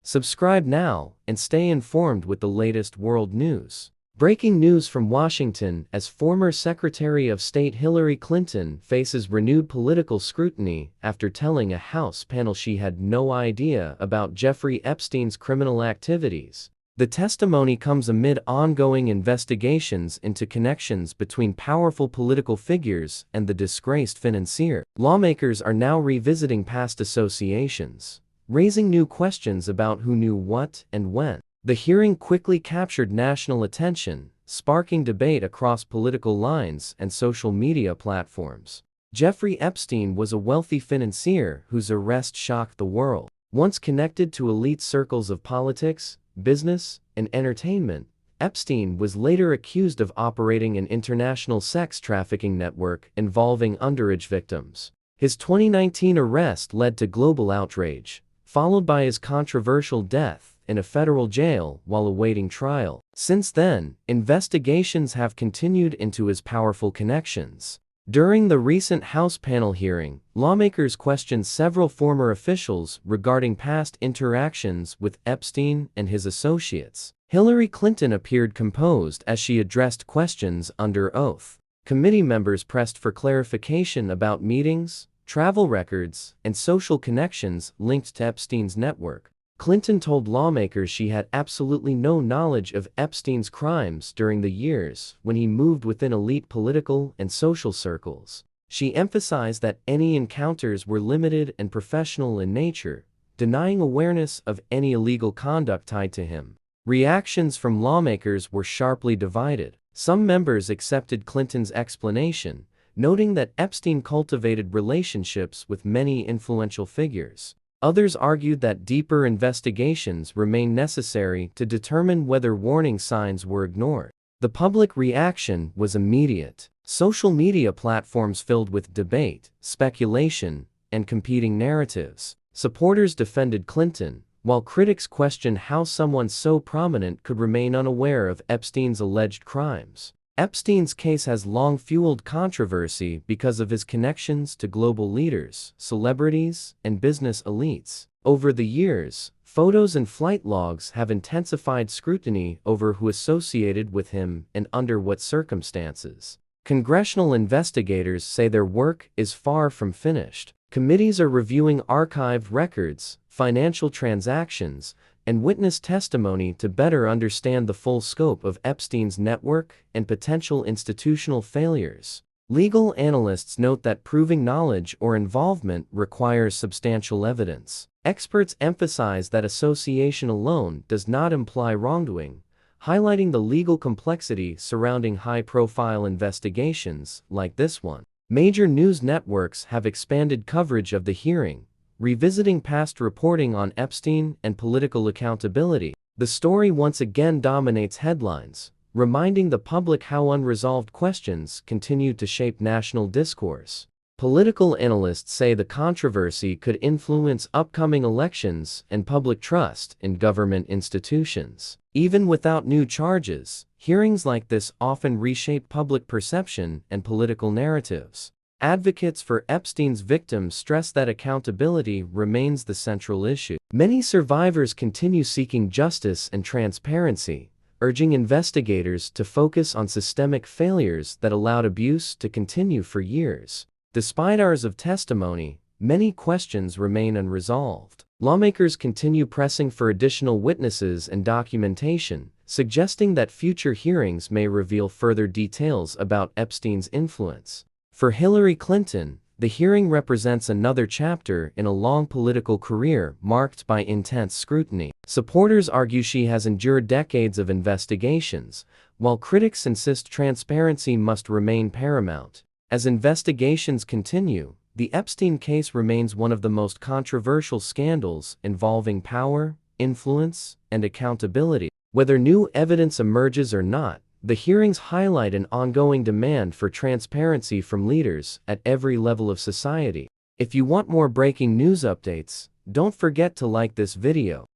Subscribe now and stay informed with the latest world news. Breaking news from Washington as former Secretary of State Hillary Clinton faces renewed political scrutiny after telling a House panel she had no idea about Jeffrey Epstein's criminal activities. The testimony comes amid ongoing investigations into connections between powerful political figures and the disgraced financier. Lawmakers are now revisiting past associations, raising new questions about who knew what and when. The hearing quickly captured national attention, sparking debate across political lines and social media platforms. Jeffrey Epstein was a wealthy financier whose arrest shocked the world. Once connected to elite circles of politics, business, and entertainment, Epstein was later accused of operating an international sex trafficking network involving underage victims. His 2019 arrest led to global outrage, followed by his controversial death in a federal jail while awaiting trial. Since then, investigations have continued into his powerful connections. During the recent House panel hearing, lawmakers questioned several former officials regarding past interactions with Epstein and his associates. Hillary Clinton appeared composed as she addressed questions under oath. Committee members pressed for clarification about meetings, travel records, and social connections linked to Epstein's network. Clinton told lawmakers she had absolutely no knowledge of Epstein's crimes during the years when he moved within elite political and social circles. She emphasized that any encounters were limited and professional in nature, denying awareness of any illegal conduct tied to him. Reactions from lawmakers were sharply divided. Some members accepted Clinton's explanation, noting that Epstein cultivated relationships with many influential figures. Others argued that deeper investigations remain necessary to determine whether warning signs were ignored. The public reaction was immediate. Social media platforms filled with debate, speculation, and competing narratives. Supporters defended Clinton, while critics questioned how someone so prominent could remain unaware of Epstein's alleged crimes. Epstein's case has long fueled controversy because of his connections to global leaders, celebrities, and business elites. Over the years, photos and flight logs have intensified scrutiny over who associated with him and under what circumstances. Congressional investigators say their work is far from finished. Committees are reviewing archived records, financial transactions, and witness testimony to better understand the full scope of Epstein's network and potential institutional failures. Legal analysts note that proving knowledge or involvement requires substantial evidence. Experts emphasize that association alone does not imply wrongdoing, highlighting the legal complexity surrounding high-profile investigations like this one. Major news networks have expanded coverage of the hearing, revisiting past reporting on Epstein and political accountability. The story once again dominates headlines, reminding the public how unresolved questions continue to shape national discourse. Political analysts say the controversy could influence upcoming elections and public trust in government institutions. Even without new charges, hearings like this often reshape public perception and political narratives. Advocates for Epstein's victims stress that accountability remains the central issue. Many survivors continue seeking justice and transparency, urging investigators to focus on systemic failures that allowed abuse to continue for years. Despite hours of testimony, many questions remain unresolved. Lawmakers continue pressing for additional witnesses and documentation, suggesting that future hearings may reveal further details about Epstein's influence. For Hillary Clinton, the hearing represents another chapter in a long political career marked by intense scrutiny. Supporters argue she has endured decades of investigations, while critics insist transparency must remain paramount. As investigations continue, the Epstein case remains one of the most controversial scandals involving power, influence, and accountability. Whether new evidence emerges or not, the hearings highlight an ongoing demand for transparency from leaders at every level of society. If you want more breaking news updates, don't forget to like this video.